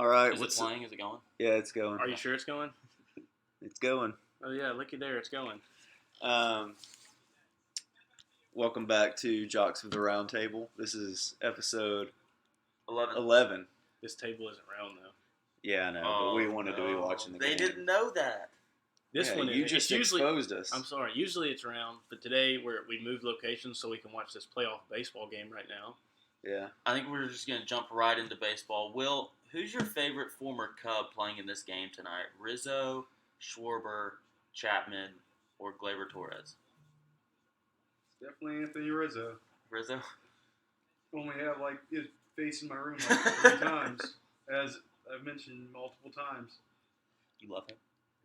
All right. Is it playing? Is it going? Yeah, it's going. Are you sure it's going? It's going. Oh, yeah. Looky there. It's going. Welcome back to Jocks of the Round Table. This is episode 11. This table isn't round, though. Yeah, I know, but we wanted to be watching the game. They didn't know that. This one, you just exposed us. I'm sorry. Usually it's round, but today we moved locations so we can watch this playoff baseball game right now. Yeah. I think we're just going to jump right into baseball. Will, who's your favorite former Cub playing in this game tonight? Rizzo, Schwarber, Chapman, or Gleyber Torres? Definitely Anthony Rizzo. Rizzo? Only have his face in my room 3 times, as I've mentioned multiple times. You love him?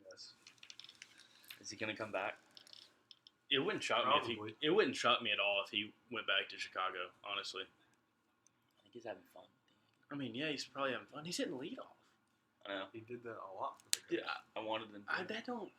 Yes. Is he going to come back? It wouldn't shock me it wouldn't shock me at all if he went back to Chicago. Honestly, I think he's having fun. I mean, yeah, he's probably having fun. He's hitting leadoff. I know. He did that a lot. Yeah, I wanted them to. that don't.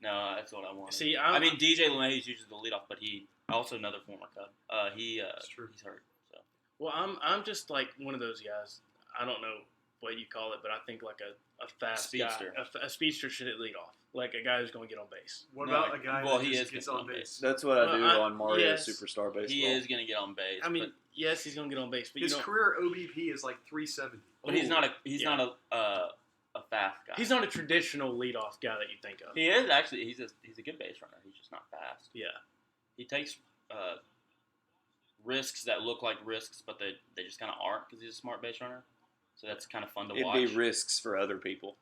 No, that's what I wanted. See, I mean, DJ LeMahieu's usually the leadoff, but he also another former Cub. That's true. He's hurt. So. Well, I'm just like one of those guys. I don't know what you call it, but I think like a fast Speedster. guy, a speedster should hit leadoff, like a guy who's going to get on base. What about a guy well, that he just is gets gonna on base? That's what I do on Mario yes. Superstar Baseball. He is going to get on base. I mean, yes, he's going to get on base, but His career OBP is like 370. but he's not a fast guy. He's not a traditional leadoff guy that you think of. He is actually. He's a good base runner. He's just not fast. Yeah. He takes risks that look like risks, but they just kind of aren't because he's a smart base runner. So that's kind of fun to watch. It'd be risks for other people.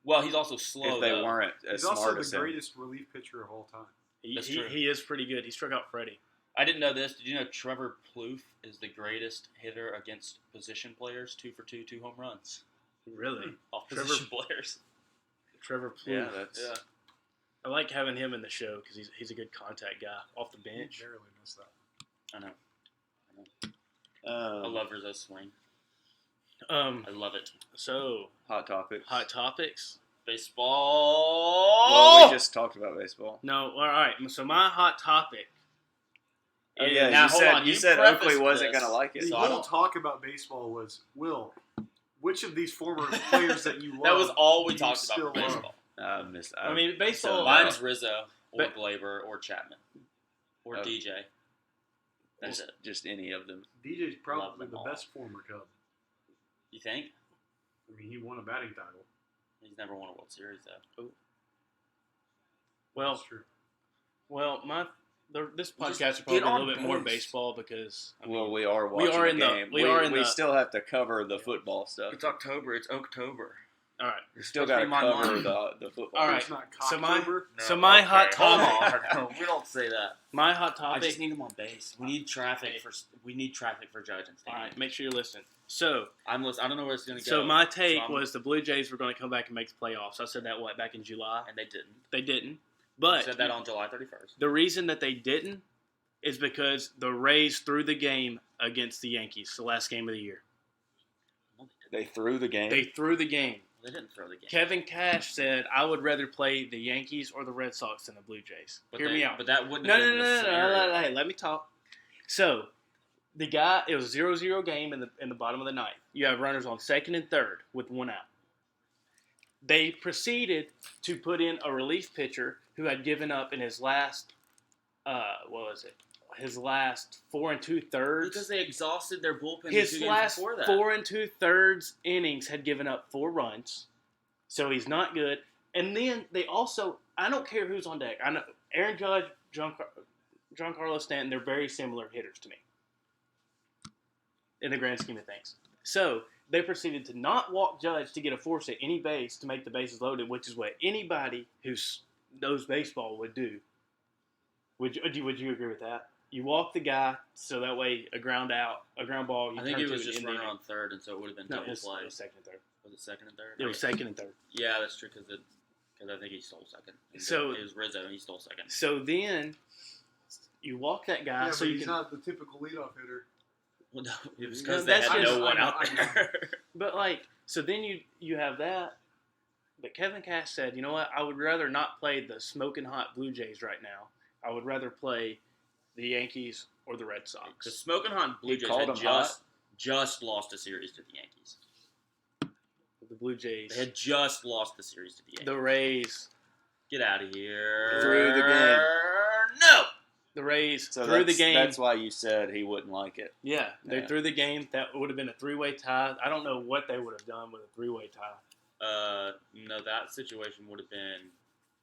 Well, he's also slow. If they weren't as He's also smart the as him. greatest relief pitcher of all time. That's true. He is pretty good. He struck out Freddie. I didn't know this. Did you know Trevor Plouffe is the greatest hitter against position players? 2 for 2 home runs Really? off Trevor- position players. Trevor Plouffe. Yeah, that's. Yeah. I like having him in the show because he's a good contact guy off the bench. He barely missed that. I know. I love Rizzo's swing. I love it. So Hot topics. hot topics. Baseball. Well, we just talked about baseball. No, all right. So my hot topic. Oh, is- yeah, Now, you hold said on, you you said prefaced Oakley wasn't this. gonna like it. The So I whole don't- talk about baseball was, Will, which of these former players that you love That was all we do you talked about still for love? baseball. I mean, baseball. Mine's Rizzo or But- Gleyber or Chapman or Oh. DJ. That's it. Just any of them. DJ's Love probably them the all. best former Cub. You think? I mean, he won a batting title. He's never won a World Series though. Well, That's true. this Well, just podcast is get probably a on little bit more base. baseball because Well, we are watching are the in the- game. we are in we the- still have to cover the football stuff. It's October. It's October. all right. We still Supposed got to to be my cover month. the football. All right. It's not So my Cocktober. so my hot Hold topic. on. We don't say that. My hot I topic. just need him on base. We need traffic for Judge and All Stadium. right, make sure you listen. So I don't know where it's going to go. So my take I'm- was the Blue Jays were going to come back and make the playoffs. I said that back in July. and they didn't. They didn't. I But said that on July 31st. the reason that they didn't is because the Rays threw the game against the Yankees, the last game of the year. No, they They threw the game. They threw the game. didn't throw the game. Kevin Cash said, "I would rather play the Yankees or the Red Sox than the Blue Jays." Hear me out. But that wouldn't No, have no, been no, the no, no, scenario. no. Hey, let me talk. So, the guy, it was a 0-0 game in the bottom of the ninth. You have runners on second and third with 1 out. They proceeded to put in a relief pitcher who had given up in his last, his last 4 2/3. Because they exhausted their bullpen His 2 games last before that. 4 2/3 innings had given up 4 runs, so he's not good. And then they also, I don't care who's on deck. I know Aaron Judge, Giancarlo Stanton, they're very similar hitters to me in the grand scheme of things. So they proceeded to not walk Judge to get a force at any base to make the bases loaded, which is what anybody who knows baseball would do. Would you agree with that? You walk the guy so that way a ground ball. You I think turn it to was an just inning. runner on third, and so it would have been No, double it play. was second and third. Was it second and third? It was second and third. Yeah, that's true because I think he stole second. So- it was Rizzo and he stole second. So then you walk that guy Yeah, so but you he's can. not the typical leadoff hitter. Well, no, it was No, because they that's had just- no one I know, out I know. there. But like, so then you have that. But Kevin Cash said, you know what? I would rather not play the smoking hot Blue Jays right now. I would rather play the Yankees or the Red The Sox. Smoking Hot Blue He Jays called had them hot. just lost a series to the Yankees. The Blue Jays. They had just lost the series to the Yankees. The Rays. Get out of here. Through the game. No. The Rays So threw the game. That's why you said he wouldn't like it. Yeah, they Yeah. threw the game. That would have been a three-way tie. I don't know what they would have done with a three-way tie. No, that situation would have been.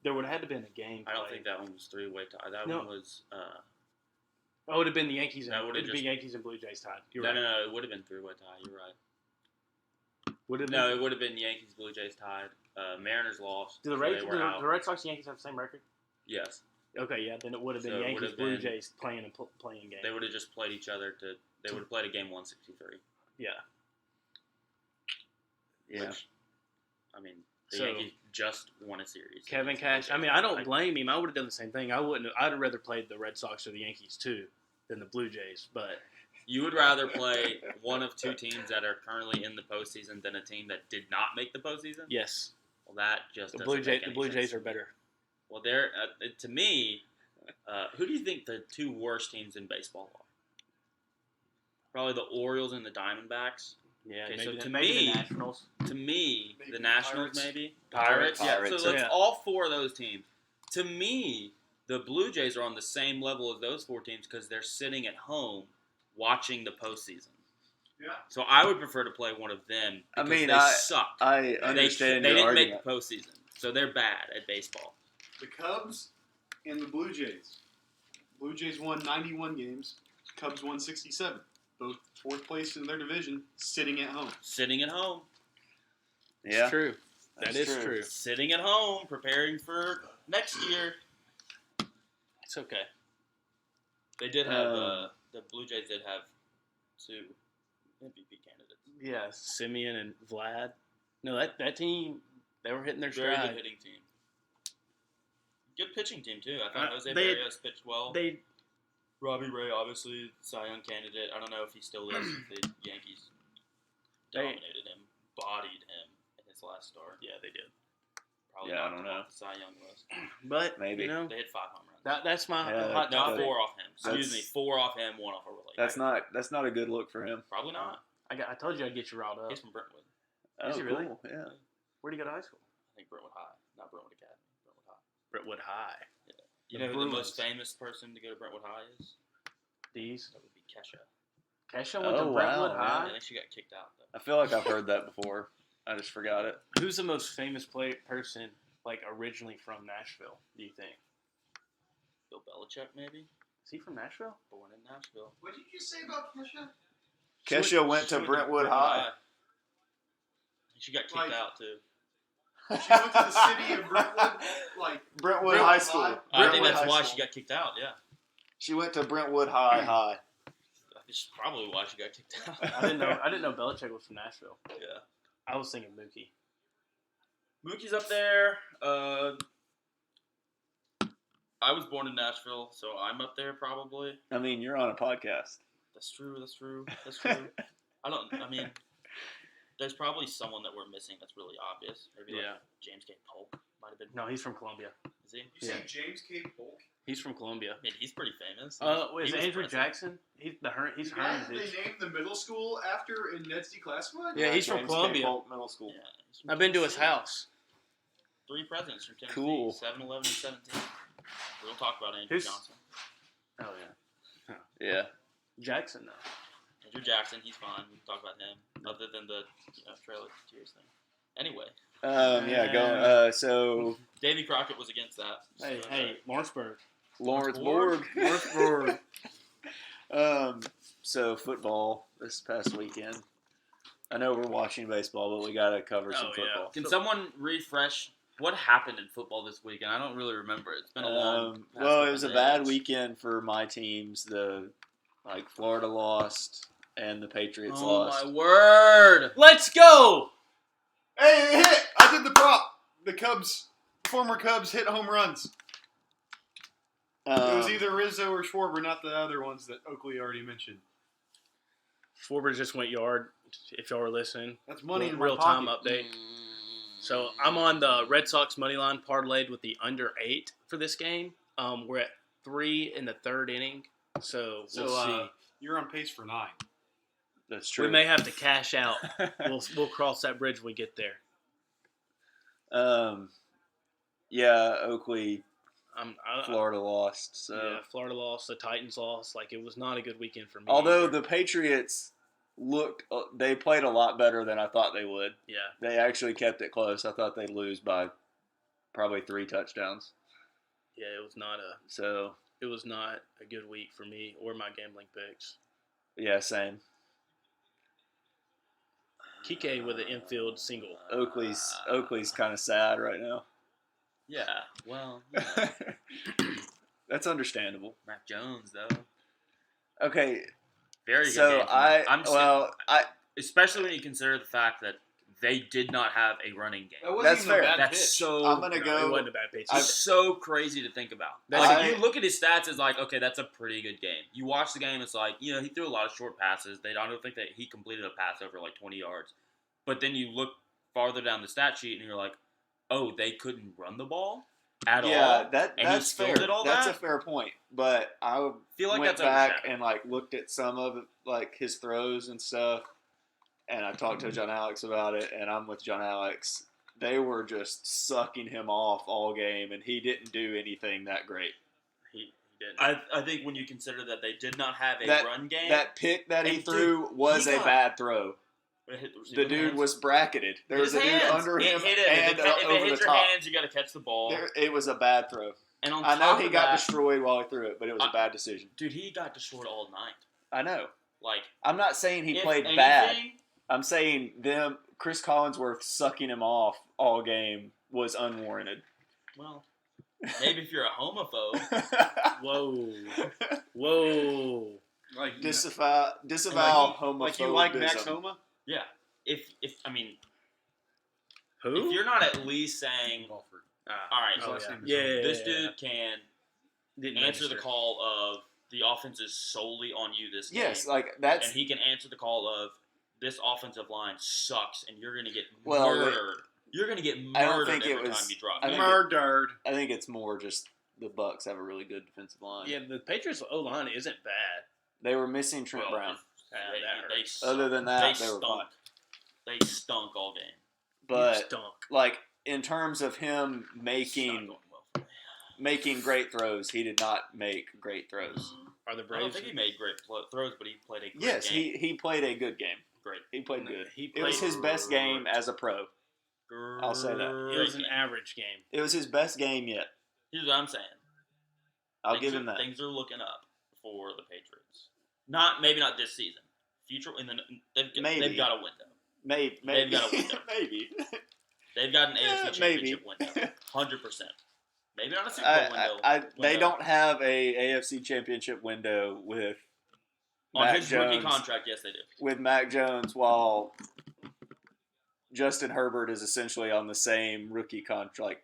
There would have had to been a game. I don't played. think that one was three-way tie. That No. one was. That would have been the Yankees. That And, would have it'd be just- Yankees and Blue Jays tied. You're No, right. no, it would have been three-way tie. You're right. Would have No, been. it would have been Yankees, Blue Jays tied. Mariners lost. Do the so Rays, they do were out. the Red Sox, and Yankees have the same record? Yes, Okay, yeah. Then it would have been So it would Yankees, have Blue been- Jays playing game. they would have just played each other to. They would have played a game 163. Yeah. Yeah. Which, I mean, the So- Yankees just won a series. Kevin against the Cash. Blue I mean, Jays. I don't blame him. I would have done the same thing. I wouldn't. I'd have rather played the Red Sox or the Yankees too than the Blue Jays. But You would rather play one of two teams that are currently in the postseason than a team that did not make the postseason? yes, Well, that just the doesn't Blue make Jays. The any Blue sense Jays to are me. better. Well, they're to me. Who do you think the two worst teams in baseball are? Probably the Orioles and the Diamondbacks. Yeah, Okay, maybe, so the, to maybe me- the Nationals. To me, Maybe the the Nationals, Pirates. maybe Pirates. Yeah, Pirates, so let's yeah. all four of those teams. To me, the Blue Jays are on the same level as those four teams because they're sitting at home watching the postseason. Yeah. So I would prefer to play one of them I because mean, they I- suck. I They understand they your didn't argument. make the postseason, so they're bad at baseball. The Cubs and the Blue Jays. Blue Jays won 91 games. Cubs won 67. Both fourth place in their division, sitting at home. Sitting at home, Yeah. It's true. That's That is true. true. sitting at home, preparing for next year. It's okay. They did have Um, the Blue Jays did have two MVP candidates. Yeah, Simeon and Vlad. No, that team, they were hitting their Very stride. good hitting team. Good pitching team too. I thought Jose they- Barrios pitched well. They Robbie Ray, obviously Cy Young candidate. I don't know if he still is. The Yankees They- dominated him, bodied him in his last start. yeah, they did. Probably Yeah, I knocked don't him know. off the Cy Young list. But Maybe. you know, They hit 5 home runs. that's my Yeah, hot No, topic. 4 off him. Excuse That's- me, 4 off him, 1 off a relay. That's not a good look for him. Probably not. I told you I'd get you riled up. He's from Brentwood. Oh, Is he really? cool. Yeah. Where'd you go to high school? I think Brentwood High, not Brentwood Academy. Brentwood High. Brentwood High. You The know who the Bruins. most famous person to go to Brentwood High is? These. That would be Kesha. Kesha went Oh, to wow, Brentwood yeah. High. I think she got kicked out though. I feel like I've heard that before. I just forgot it. Who's the most famous person, like originally from Nashville? Do you think? Bill Belichick, maybe. Is he from Nashville? Born in Nashville. What did you say about Kesha? Kesha went to Brentwood High. She got kicked Like- out too. She went to the city of Brentwood, like Brentwood High School. High? I think Brentwood that's High why School. she got kicked out. Yeah, She went to Brentwood High. that's probably why she got kicked out. I didn't know. I didn't know Belichick was from Nashville. Yeah, I was thinking Mookie. Mookie's up there. I was born in Nashville, so I'm up there probably. I mean, you're on a podcast. That's true. That's true. That's true. I mean, there's probably someone that we're missing that's really obvious. Maybe Yeah. like James K. Polk might have been. No, he's from Columbia. Is he? You Yeah. said James K. Polk? He's from Columbia. I mean, he's pretty famous. Is He was Andrew president. Jackson? He's The guy that Hermitage. they named the middle school after in Ned's Declassified? Yeah, he's from James K. Columbia. Polk Middle School. Yeah, he's from I've been to his Tennessee. house. 3 presidents from Tennessee. Cool. 7, 11, and 17. We don't talk about Andrew Who's- Johnson. Oh yeah. Yeah. Jackson though. Andrew Jackson, he's fine. We can talk about him. Other than the Trailer Tears thing. Anyway, Yeah. Go. So Davy Crockett was against that. Hey, So, hey, Lawrenceburg. Lawrence Borg. Borg. Lawrenceburg. So football this past weekend. I know we're watching baseball, but we gotta cover some Oh, yeah. football. Can someone refresh what happened in football this weekend? I don't really remember. It's been a long. past Well, it couple was a bad days. weekend for my teams. Florida lost and the Patriots Oh lost. my word! Let's go. Hey, it hit! I did the prop. The Cubs, former Cubs, hit home runs. It was either Rizzo or Schwarber, not the other ones that Oakley already mentioned. Schwarber just went yard. If y'all were listening, That's money in my real time pocket. update. So I'm on the Red Sox money line parlayed with the under 8 for this game. We're at 3 in the third inning, so we'll see. You're on pace for 9. That's true. We may have to cash out. We'll cross that bridge when we get there. Yeah, Oakley, I, Florida lost. So yeah, Florida lost. The Titans lost. Like, it was not a good weekend for me. although either. the Patriots they played a lot better than I thought they would. Yeah. They actually kept it close. I thought they'd lose by probably 3 touchdowns. Yeah, it was not a good week for me or my gambling picks. Yeah, same. Kike with an infield single. Oakley's kind of sad right now. Yeah, well, you know, That's understandable. Mac Jones though, Okay, very good. so game from him. Especially when you consider the fact that they did not have a running game. That wasn't That's even a fair. bad That's pitch. so. I'm gonna No, go. It wasn't a bad pitch. It's so crazy to think about. That's- Like, you look at his stats, it's like, okay, that's a pretty good game. You watch the game, it's like, you know, he threw a lot of short passes. I don't think that he completed a pass over like 20 yards. But then you look farther down the stat sheet, and you're like, oh, they couldn't run the ball at all. Yeah, And he that's still fair. did all That's that? a fair point. But I Feel like went that's back overshadowed. and like looked at some of it, like his throws and stuff, and I talked to John Alex about it, and I'm with John Alex. They were just sucking him off all game, and he didn't do anything that great. He didn't. I think when you consider that they did not have a That- run game, That pick that he And, threw was he a got- bad throw. it hit the The receiver's dude hands. was bracketed. There Hit was his a dude hands. under him Hit it. and if over it the hits your top. hands, you got to catch the ball. It was a bad throw. And on I know top he of got that, destroyed while he threw it, but it was a bad decision. dude, he got destroyed all night. I know. Like, I'm not saying he if played anything, bad. I'm saying Chris Collinsworth sucking him off all game was unwarranted. Well, maybe if you're a homophobe, Whoa. Whoa. Like disavow Like homophobism. like you like Max Homa? yeah. If I mean, Who? if you're not at least saying, all right, His last name is yeah. Homa. this dude can Didn't answer the register. call of the offense is solely on you this game. Yes, like that's and he can answer the call of this offensive line sucks, and you're going to get Well, murdered. You're going to get I don't murdered think it every was- time you drop. I think Murdered. I think it's more just the Bucks have a really good defensive line. Yeah, the Patriots O-line isn't bad. They were missing Trent Brown. that They hurts. Other than that, they were stunk. fine. They stunk all game. You But stunk. like in terms of him It's not making going well for me. making great throws, he did not make great throws. Are the I don't Braves? think he made great throws, but he played a great Yes, game. he played a good game. Great. He played No, good. he It was played his best game as a pro. I'll say that. It was an average game. It was his best game yet. Here's what I'm saying. I'll Things give are- him that. Things are looking up for the Patriots. Maybe not this season. Future Maybe. they've got a window. Maybe. They've got a window. Maybe. They've got an AFC maybe. championship window. 100%. Maybe not a Super Bowl window. They window. don't have a AFC championship window with On Mac his rookie Jones. contract, yes, they do. With Mac Jones, while Justin Herbert is essentially on the same rookie contract.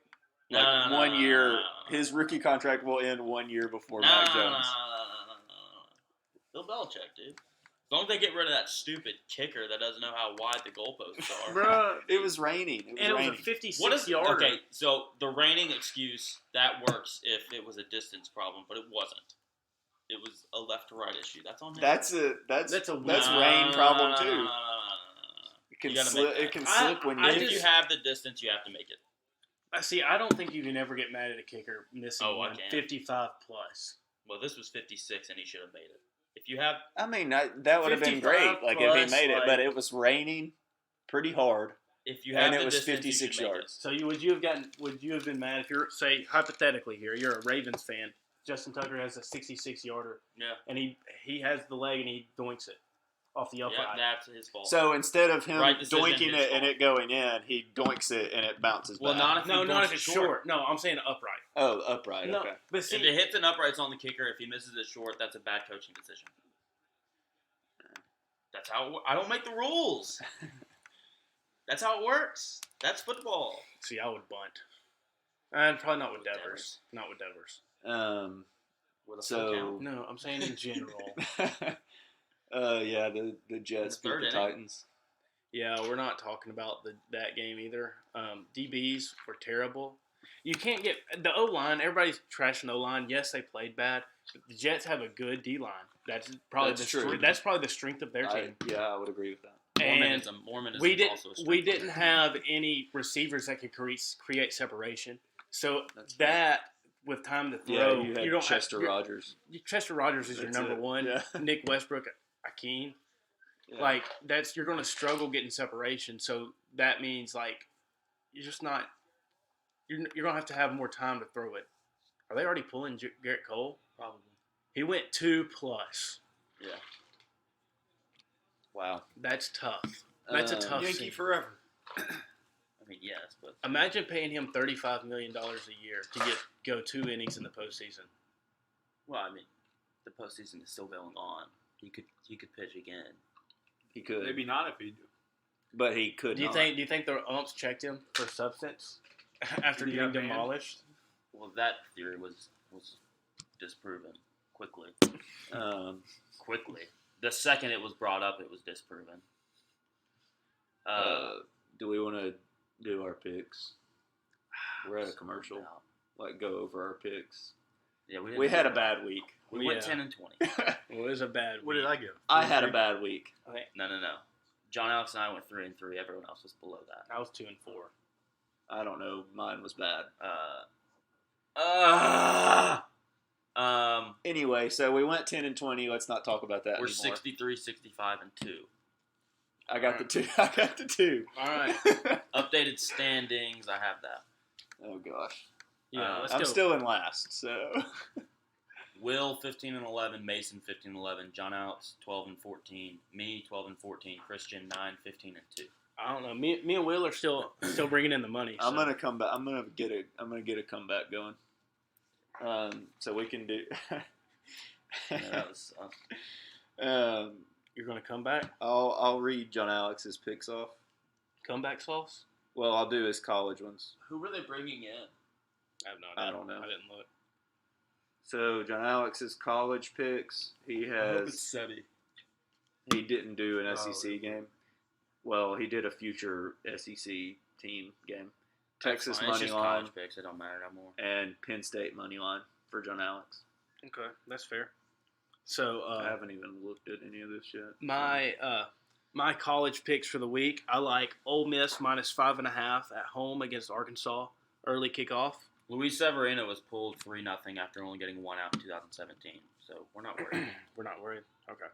Like No, no, 1 no, year, no, no, no. his rookie contract will end 1 year before No, Mac no, no, no, Jones. no. Bill Belichick, dude. As long as they get rid of that stupid kicker that doesn't know how wide the goalposts are. Bruh. It was raining. It was And it was raining. a 56 What is yarder. Okay, so the raining excuse that works if it was a distance problem, but it wasn't. It was a left to right issue. That's on him. That's That's a rain problem too. It can You gotta slip. make that. It can I- slip when you. I If just- you have the distance, you have to make it. See, I don't think you can ever get mad at a kicker missing Oh, I one can. 55 plus. Well, this was 56, and he should have made it. If you have, I mean, that would have been 55 great. Like if plus, he made it, like- but it was raining pretty hard. if you have And it the was distance, 56 you should make yards. So would you have been mad if you're, say, hypothetically here, you're a Ravens fan, Justin Tucker has a 66 yarder, it. Yeah, and he has the leg and he doinks it off the upright. yeah, that's his fault. So instead of him Right decision, doinking his it and fault. it going in, he doinks it and it bounces well, back. not if No, he not goes if it's short. No, I'm saying upright. Oh, upright. No, Okay. but If see, it hits an upright, it's on the kicker. If he misses it short, that's a bad coaching decision. That's how I don't make the rules. That's how it works. That's football. see, I would bunt. And probably not with With Devers. Devers. Not with Devers. With a full So- count. No, I'm saying in general. Yeah, the Jets In the third beat the inning. Titans. Yeah, we're not talking about that game either. DBs were terrible. You can't get the O-line. Everybody's trashing the O-line. Yes, they played bad. But the Jets have a good D-line. That's probably That's true. That's probably the strength of their team. I would agree with that. And Mormonism we is also a strength. we didn't have any receivers that could create separation. So That's that with time to Yeah, throw, you had don't Chester Rogers. Chester Rogers is your That's number it. one. Yeah. Nick Westbrook, Akeem. Yeah. Like you're going to struggle getting separation. So that means like you're just not. You're going to have more time to throw it. Are they already pulling Garrett Cole? Probably. He went 2+. Yeah. Wow. That's tough. That's a tough Yankee scene. forever. I mean, yes, but Imagine paying him $35 million a year to go 2 innings in the postseason. well, I mean, the postseason is still going on. He could pitch again. He could. Maybe not if he do. But he could Do you not. think the umps checked him for substance after Did he getting get banned? demolished? Well, that theory was disproven quickly. Quickly. The second it was brought up, it was disproven. Do we want to do our picks? We're at a commercial. Like, go over our picks. Yeah, We had a bad week. We went Yeah. 10-20. Well, it was a bad What week. did I give? I had a bad week. No. John Alex and I went 3-3. Everyone else was below that. I was 2-4. I don't know. Mine was bad. Anyway, so we went 10-20. Let's not talk about that We're anymore. 63, 65, and 2. I got the two. I got the two. All right. Updated standings. I have that. Oh gosh. Yeah, let's I'm go. still in last. So. Will 15-11, Mason 15-11, John Alex 12-14, me 12-14, Christian 9-15-2. I don't know. Me and Will are still bringing in the money. I'm so. gonna come back. I'm gonna get a comeback going. So we can do. Yeah, that was. You're gonna come back. I'll read John Alex's picks off. Comeback sauce. Well, I'll do his college ones. Who were they bringing in? I have no idea. I don't know. I didn't look. So John Alex's college picks. He has. Seti. He didn't do an SEC okay. game. Well, he did a future SEC team game. Texas It's money just line college picks. It don't matter no more. and Penn State money line for John Alex. Okay, that's fair. So I haven't even looked at any of this yet. my college picks for the week. I like Ole Miss -5.5 at home against Arkansas. Early kickoff. Luis Severino was pulled 3-0 after only getting one out in 2017. So we're not worried. We're not worried. Okay.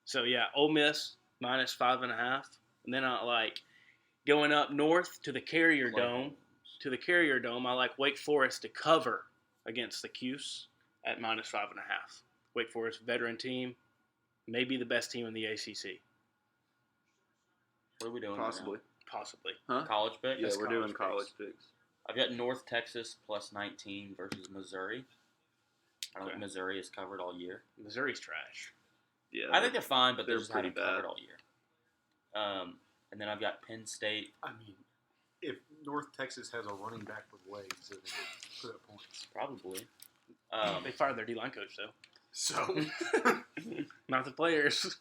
So yeah, Ole Miss -5.5, and then I like going up north to the Carrier Dome. To the Carrier Dome, I like Wake Forest to cover against the Cuse at -5.5. Wake Forest, veteran team, maybe the best team in the ACC. What are we doing? Possibly. Possibly. Right now? College picks. Yeah, That's we're doing college college picks. I've got North Texas +19 versus Missouri. I don't think Missouri is covered all year. Missouri's trash. Yeah, I think they're fine, but they're they're just pretty haven't covered all year. And then I've got Penn State. I mean, if North Texas has a running back with legs, they're going to put up points. Probably. They fired their D-line coach, though. So, Not the players.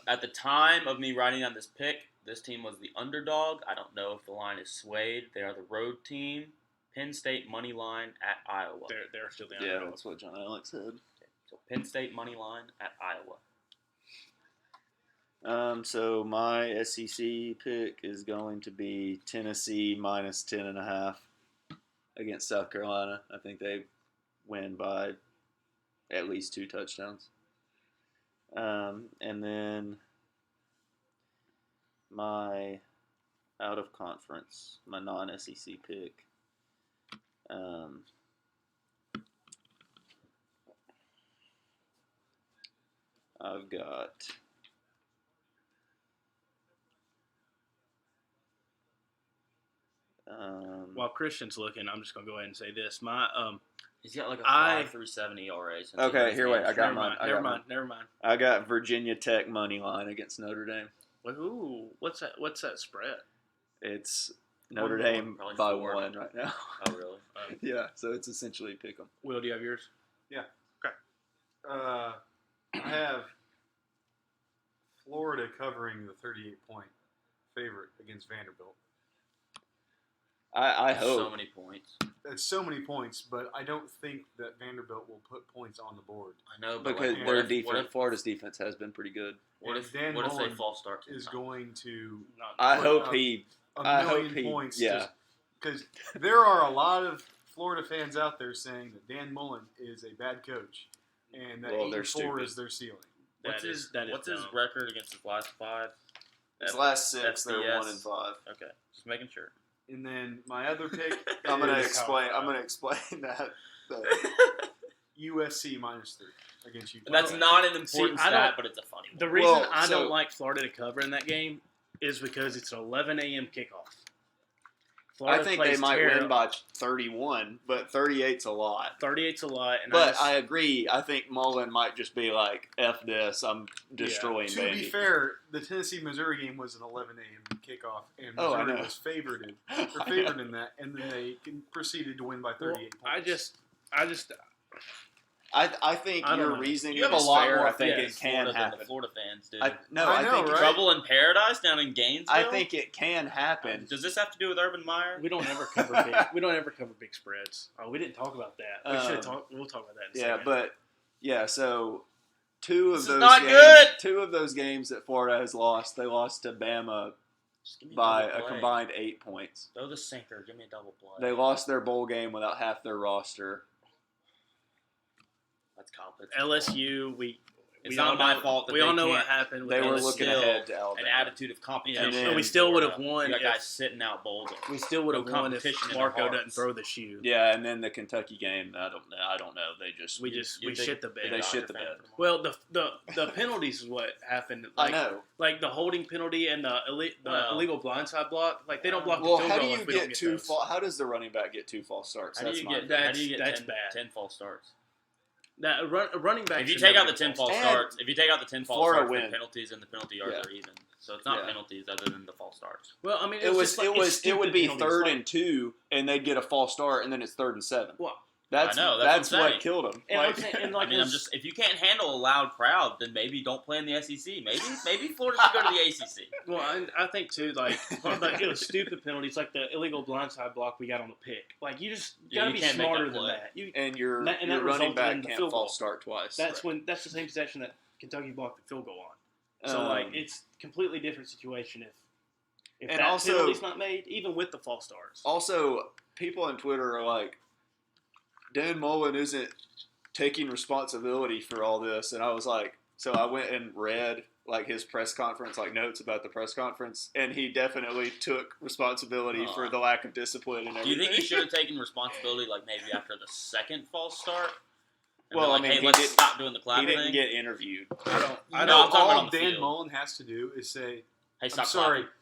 At the time of me writing down this pick, this team was the underdog. I don't know if the line is swayed. They are the road team. Penn State money line at Iowa. They're still the yeah, underdog. that's what John Alex said. So Penn State money line at Iowa. So my SEC pick is going to be Tennessee -10.5 against South Carolina. I think they win by at least 2 touchdowns. And then my out of conference, my non-SEC pick. I've got While Christian's looking, I'm just gonna go ahead and say this. He's got like a I- 5.37 ERA. Since Okay, he here, wait, I got Never mine. mind. Never mind. I got Virginia Tech money line against Notre Dame. Ooh, what's that? What's that spread? It's Notre One, Dame probably by 4. 1 right now. Oh, really? Yeah, so it's essentially pick 'em. Will, do you have yours? I have Florida covering the 38-point favorite against Vanderbilt. I So hope. many points. That's so many points, but I don't think that Vanderbilt will put points on the board. I know, but Because like, their what if, defense, Florida's defense has been pretty good. what And if, Dan what if they Mullen false start is sometimes? going to I Put hope up he. a I million hope he. points. Yeah. Because there are a lot of Florida fans out there saying that Dan Mullen is a bad coach and that Well, they're 8-4 stupid. is their ceiling. What's That his is- that is What's his dumb. record against his last 5? His last 6, they're FBS. 1-5. Okay, just making sure. And then my other pick I'm gonna is explain. I'm gonna explain that. USC -3 against Utah. That's not an important See, I stat, don't- but it's a funny one. The reason Well, I so- don't like Florida to cover in that game is because it's an 11 a.m. kickoff. Florida I think they plays might terrible. win by 31, but 38's a lot. 38's a lot, and But I agree. I think Mullen might just be like, "F this, I'm destroying To Vandy." be fair, the Tennessee-Missouri game was an 11 a.m. kickoff, and Oh, I Missouri know. was favored I in that, and then they proceeded to win by 38 well, points. I just I think I don't your know. reasoning You have a is lot fair. more I think fans it can Florida than happen. the Florida fans do. I I know, think right? Trouble in Paradise down in Gainesville. I think it can happen. Does this have to do with Urban Meyer? we don't ever cover big. We don't ever cover big spreads. Oh, we didn't talk about that. We should talk. We'll talk about that. In a Yeah, second. but yeah. So two This of is those not games, good! two of those games that Florida has lost, they lost to Bama Just give me by double a play. combined 8 points. Throw the sinker. Give me a double play. They lost their bowl game without half their roster. That's confidence. LSU, we It's all not my know- fault that we they all know what can't- happened. With They were LSU. looking still ahead to An Alabama. attitude of competition. And then- And we still would have Florida. won. You got if- guys sitting out bowling. we still would have no won if competition in their Marco hearts. doesn't throw the shoe. Yeah, and then the Kentucky game, I don't know. They just We You think- shit the bed. They Dodger shit the fan bed. from home. Well, the penalties is what happened. I Like, know. like the holding penalty and the Well- illegal blindside block. Like they don't block Well, the field how goal do you if we don't get get two those. false? How does the running back get 2 false starts? How do That's you my get? thing. How do you get That's 10, bad. 10 false starts? That a running back. If you should take never out the get 10 false false And starts, if you take out the 10 false Florida starts, the win. penalties and the penalty yards Yeah. are even. So it's not Yeah. penalties other than the false starts. Well, I mean, It was just like, it it's would stupid be penalties. 3rd Like- and 2, and they'd get a false start, and then it's 3rd and 7. Well, That's I know, that's that's what I'm what saying. killed them. and I'm saying, and like I mean, I'm this- just if you can't handle a loud crowd, then maybe don't play in the SEC. Maybe Florida should go to the ACC. Well, I think too, like it was stupid penalties, like the illegal blindside block we got on the pick. Like you just Yeah, gotta you be can't make smarter that than play. that. You, And your And that your running resulted back in the can't field goal. false start twice. that's the same possession that Kentucky blocked the field goal on. So like it's completely different situation if And that also- penalty's not made, even with the false starts. Also, people on Twitter are like, Dan Mullen isn't taking responsibility for all this, and I was like, so I went and read like his press conference, like notes about the press conference, and he definitely took responsibility for the lack of discipline and Do everything. you think he should have taken responsibility, like maybe after the second false start? And Well, been I like, mean, hey, he let's didn't- stop doing the He clapping didn't thing. get interviewed. I don't. know, I I'm don't. talking all on the Dan field. Mullen has to do is say, Hey, I'm stop sorry, clapping.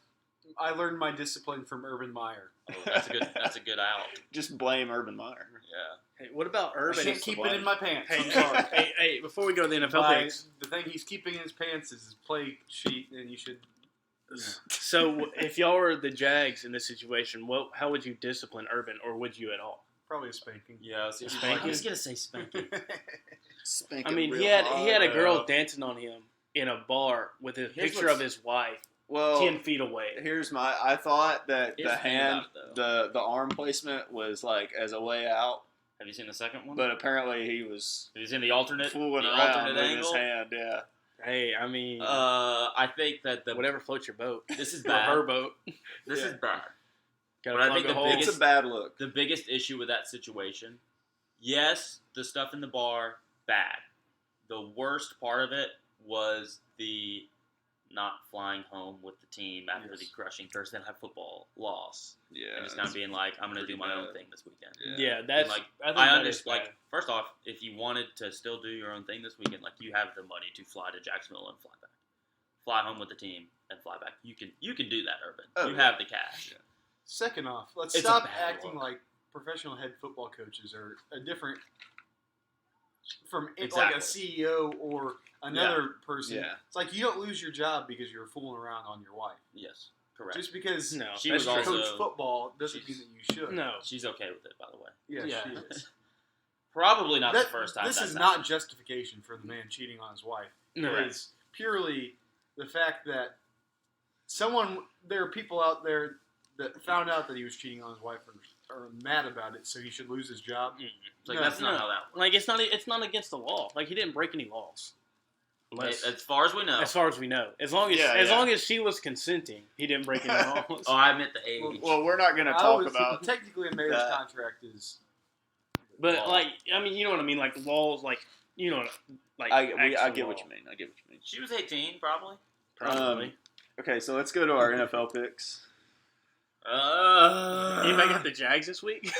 I learned my discipline from Urban Meyer. Oh, that's a good out. Just blame Urban Meyer. Yeah. Hey, what about I Urban? can't keep it in my pants. Hey, I'm sorry. hey, before we go to the NFL By- picks, the thing he's keeping in his pants is his play sheet, and you should. so if y'all were the Jags in this situation, how would you discipline Urban, or would you at all? Probably a spanking. Yeah, I was Spanking? gonna say spanking. Spank I him mean, real he had hard. a girl dancing on him in a bar with a Here's picture what's- of his wife Well, 10 feet away. here's my. I thought that Here's the the thing hand, about it, the arm placement was like as a way out, Have you seen the second one? but apparently he was Have you seen the alternate? fooling the around alternate with angle. his hand. Yeah. Hey, I mean, I think that whatever floats your boat. this is Or her bad. boat. This Yeah. is bad. Gotta But I plug think a the hole. biggest- It's a bad look. The biggest issue with that situation, yes, the stuff in the bar, bad. The worst part of it was the not flying home with the team after Yes. the crushing Thursday Night Football loss. Yeah. And just kind of being like, I'm going to do pretty my own bad. thing this weekend. Yeah, that's. like, I think I that is understand. Like, bad. first off, if you wanted to still do your own thing this weekend, like you have the money to fly to Jacksonville and fly back, fly home with the team and fly back. You can do that, Urban. Oh, you yeah. have the cash. Yeah. Second off, let's It's a stop bad acting look. like professional head football coaches are a different from like Exactly. a CEO or another person. Yeah. It's like you don't lose your job because you're fooling around on your wife. Yes, correct. Just because No. She you was coach also- football doesn't mean she's- that you should. No. She's okay with it, by the way. Yeah, Yeah. she is. Probably not That- the first time. This that's is happened. not justification for the man cheating on his wife. No. It's purely the fact that there are people out there that found out that he was cheating on his wife for are mad about it, so he should lose his job. It's like, No, that's not no. how that works. Like it's not against the law. Like he didn't break any laws. Unless, As far as we know. as far as we know, as long as she was consenting, he didn't break any laws. Oh, I meant the age. Well, we're not going to I talk was- about. technically a marriage that. contract is. But law. like, I mean, you know what I mean? Like laws, like like I actual get what law. you mean. I get what you mean. She was 18, probably. Probably. Okay, so let's go to our NFL picks. Anybody got the Jags this week?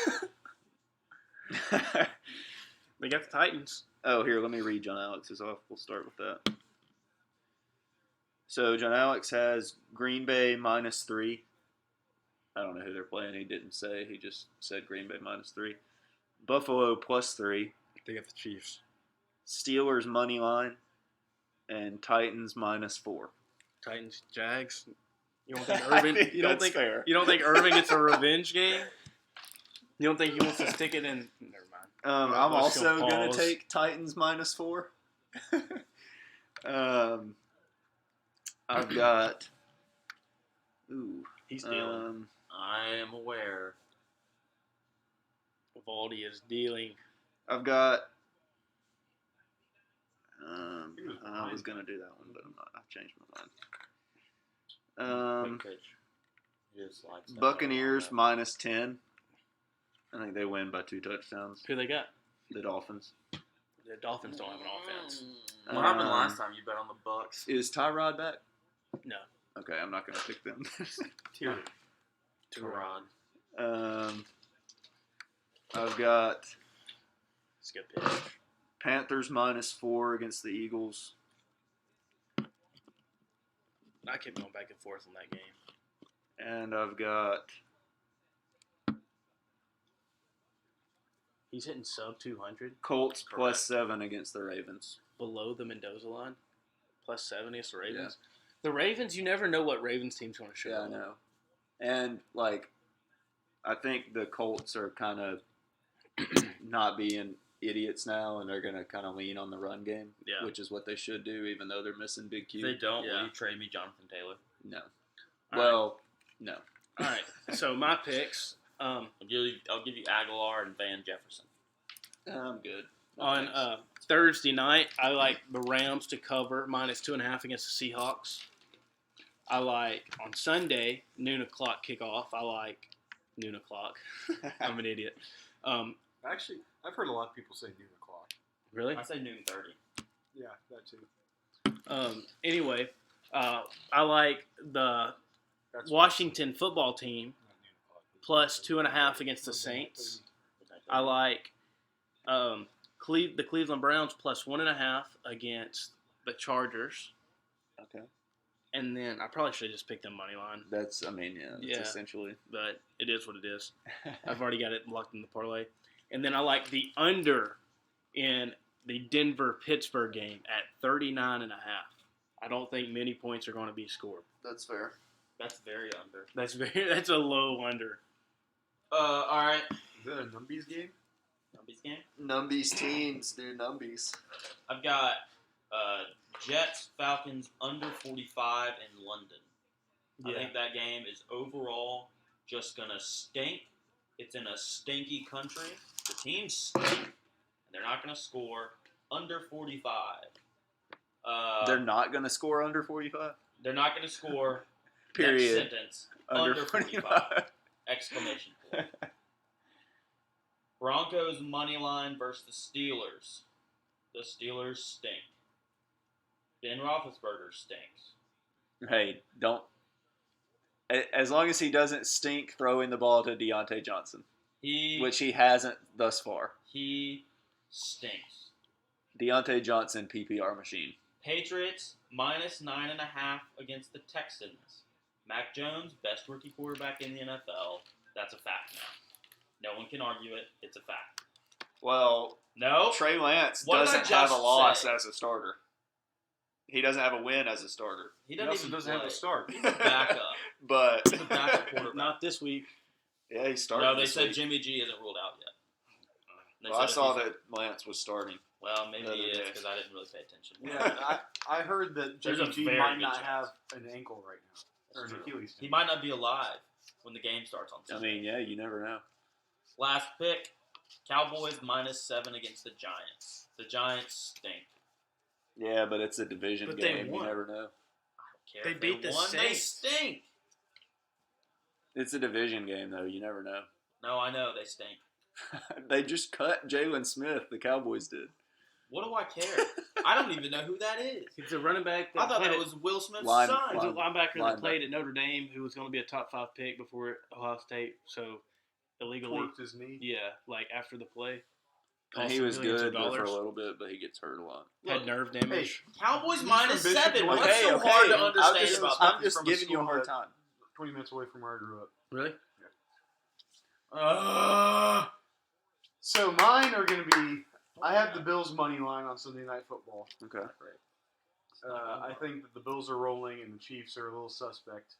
They got the Titans. Oh, here, let me read John Alex's off. We'll start with that. So John Alex has Green Bay -3. I don't know who they're playing. He didn't say. He just said Green Bay -3. Buffalo +3. They got the Chiefs. Steelers money line. And Titans -4. Titans, Jags. You don't think I Irvin? think You don't that's think fair. you don't think Irvin gets a revenge game? You don't think he wants to stick it in? Never mind. I'm Let's go also going pause. to take Titans -4. I've got. Ooh. He's dealing. I am aware. Valdi is dealing. I've got. I was going to do that one, but I'm not. I've changed my mind. Quick pitch. Just like that. Buccaneers -10. I think they win by 2 touchdowns. Who they got? The Dolphins. The Dolphins don't have an offense. What happened last time you bet on the Bucks? Is Tyrod back? No. Okay, I'm not going to pick them. Terod. I've got It's a good pitch. Panthers -4 against the Eagles. I kept going back and forth on that game. And I've got He's hitting sub 200 Colts Correct. +7 against the Ravens. below the Mendoza line. +7 against the Ravens. The Ravens, you never know what Ravens team's going to show. Yeah, I know. And, like, I think the Colts are kind of not being idiots now, and they're going to kind of lean on the run game, Yeah. which is what they should do, even though they're missing Big If Q. they don't, will Yeah. you trade me Jonathan Taylor? No. All Well, no. All right. So my picks I'll give you Aguilar and Van Jefferson. I'm good. No, on thanks. Thursday night, I like the Rams to cover -2.5 against the Seahawks. I like on Sunday, noon o'clock kickoff. I like noon o'clock. I'm an idiot. Actually, I've heard a lot of people say noon o'clock. Really? I say noon 30. Yeah, that too. Anyway, I like the That's Washington football team not noon o'clock. +2.5 against the Saints. I like the Cleveland Browns +1.5 against the Chargers. Okay. And then I probably should have just picked them money line, That's essentially. but it is what it is. I've already got it locked in the parlay. And then I like the under in the Denver-Pittsburgh game at 39.5. I don't think many points are going to be scored. That's fair. That's very under. That's a low under. All right. Is that a Numbies game? Numbies game. Numbies teams, dude. Numbies. I've got Jets, Falcons under 45 in London. I think that game is overall just going to stink. It's in a stinky country. The teams stink, and they're not going to score under 45. They're not going to score under 45? They're not going to score. Period. Next sentence. Under 45. Exclamation point. Broncos money line versus the Steelers. The Steelers stink. Ben Roethlisberger stinks. Hey, don't. As long as he doesn't stink throwing the ball to Deontay Johnson, which he hasn't thus far. He stinks. Deontay Johnson, PPR machine. Patriots -9.5 against the Texans. Mac Jones, best rookie quarterback in the NFL. That's a fact now. No one can argue it. It's a fact. Well, No. Trey Lance What did I doesn't have a just loss say? as a starter. He doesn't have a win as a starter. He He doesn't also even doesn't play. have a start. He's a backup. But He's a backup quarterback. Not this week. yeah, he started. No, they this said week. Jimmy G isn't ruled out yet. They Well, I said if saw he's- that Lance was starting. Well, maybe the he other is day. because I didn't really pay attention. Yeah, I heard that There's Jimmy a G very might good not chance. have an ankle right now. Or an True. Achilles He tendon. might not be alive when the game starts on I Sunday. mean, yeah, you never know. Last pick, Cowboys -7 against the Giants. The Giants stink. Yeah, but it's a division But they game. You won. never know. I don't care They if beat the won. They Saints. stink. It's a division game, though. You never know. No, I know they stink. They just cut Jalen Smith. The Cowboys did. What do I care? I don't even know who that is. He's a running back. I thought played that at- was Will Smith's Line- son. He's a linebacker that linebacker. played at Notre Dame, who was going to be a top 5 pick before Ohio State. So illegally, Torqued his knee. yeah, like after the play, And he cost was millions of good for a dollars. little bit, but he gets hurt a lot. Had nerve damage. Cowboys He's from Bishop -7. North. What's so hard to I'm understand just, about I'm that? just From a giving you a school hard that- time. 20 minutes away from where I grew up. Really? So mine are going to be. I have the Bills money line on Sunday Night Football. Okay. I think that the Bills are rolling and the Chiefs are a little suspect.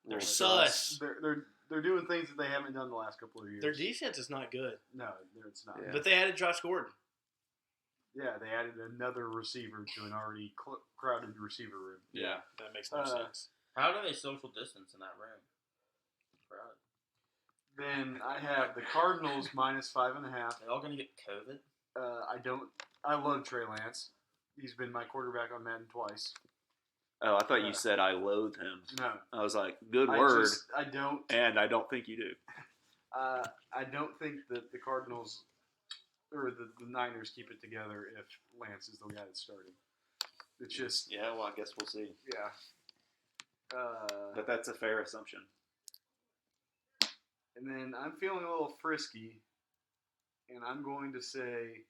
They're Well, sus. They're doing things that they haven't done the last couple of years. Their defense is not good, No, it's not. Yeah. but they added Josh Gordon. Yeah, they added another receiver to an already crowded receiver room. Yeah. That makes no Uh, sense. How do they social distance in that room? Right. Then I have the Cardinals -5.5. They all gonna get COVID? I love Trey Lance. He's been my quarterback on Madden twice. Oh, I thought you said I loathe him. No, I was like, good word, I don't. and I don't think you do. I don't think that the Cardinals or the Niners keep it together if Lance is the guy that's starting. It's just, Yeah, well, I guess we'll see. yeah. But that's a fair assumption. And then I'm feeling a little frisky, and I'm going to say